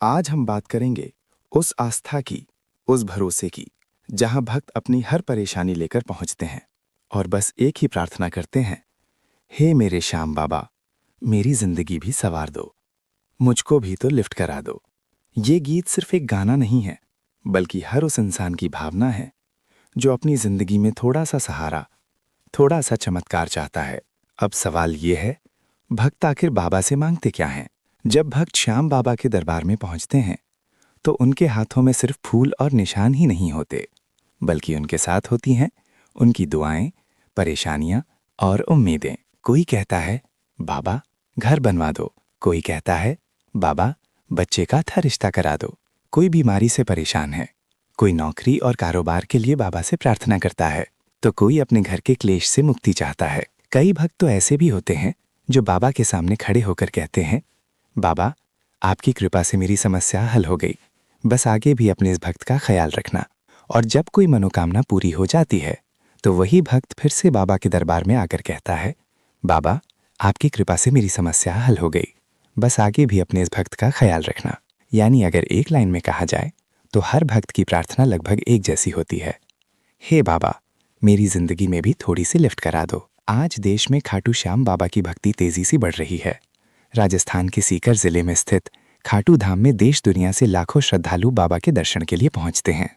आज हम बात करेंगे उस आस्था की, उस भरोसे की, जहां भक्त अपनी हर परेशानी लेकर पहुंचते हैं और बस एक ही प्रार्थना करते हैं, हे मेरे श्याम बाबा, मेरी जिंदगी भी संवार दो, मुझको भी तो लिफ्ट करा दो। ये गीत सिर्फ एक गाना नहीं है, बल्कि हर उस इंसान की भावना है जो अपनी जिंदगी में थोड़ा सा सहारा, थोड़ा सा चमत्कार चाहता है। अब सवाल ये है, भक्त आखिर बाबा से मांगते क्या हैं? जब भक्त श्याम बाबा के दरबार में पहुंचते हैं तो उनके हाथों में सिर्फ फूल और निशान ही नहीं होते, बल्कि उनके साथ होती हैं उनकी दुआएं, परेशानियां और उम्मीदें। कोई कहता है, बाबा घर बनवा दो। कोई कहता है, बाबा बच्चे का अच्छा रिश्ता करा दो। कोई बीमारी से परेशान है, कोई नौकरी और कारोबार के लिए बाबा से प्रार्थना करता है, तो कोई अपने घर के क्लेश से मुक्ति चाहता है। कई भक्त तो ऐसे भी होते हैं जो बाबा के सामने खड़े होकर कहते हैं, बाबा आपकी कृपा से मेरी समस्या हल हो गई, बस आगे भी अपने इस भक्त का ख्याल रखना। और जब कोई मनोकामना पूरी हो जाती है तो वही भक्त फिर से बाबा के दरबार में आकर कहता है, बाबा आपकी कृपा से मेरी समस्या हल हो गई, बस आगे भी अपने इस भक्त का ख्याल रखना। यानी अगर एक लाइन में कहा जाए तो हर भक्त की प्रार्थना लगभग एक जैसी होती है, हे बाबा मेरी जिंदगी में भी थोड़ी सी लिफ्ट करा दो। आज देश में खाटू श्याम बाबा की भक्ति तेजी से बढ़ रही है। राजस्थान के सीकर जिले में स्थित खाटू धाम में देश दुनिया से लाखों श्रद्धालु बाबा के दर्शन के लिए पहुंचते हैं।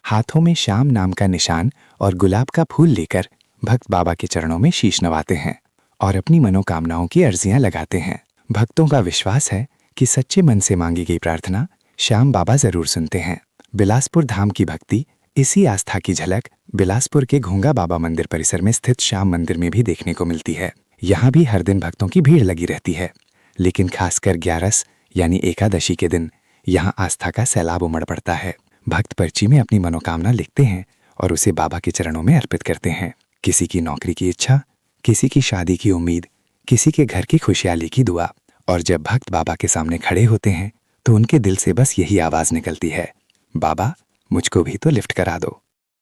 हाथों में श्याम नाम का निशान और गुलाब का फूल लेकर भक्त बाबा के चरणों में शीश नवाते हैं और अपनी मनोकामनाओं की अर्जियां लगाते हैं। भक्तों का विश्वास है कि सच्चे मन से मांगी गई प्रार्थना श्याम बाबा जरूर सुनते हैं। बिलासपुर धाम की भक्ति, इसी आस्था की झलक बिलासपुर के घोंगा बाबा मंदिर परिसर में स्थित श्याम मंदिर में भी देखने को मिलती है। यहाँ भी हर दिन भक्तों की भीड़ लगी रहती है, लेकिन खासकर 11 यानी एकादशी के दिन यहाँ आस्था का सैलाब उमड़ पड़ता है। भक्त पर्ची में अपनी मनोकामना लिखते हैं और उसे बाबा के चरणों में अर्पित करते हैं। किसी की नौकरी की इच्छा, किसी की शादी की उम्मीद, किसी के घर की खुशहाली की दुआ। और जब भक्त बाबा के सामने खड़े होते हैं तो उनके दिल से बस यही आवाज निकलती है, बाबा मुझको भी तो लिफ्ट करा दो।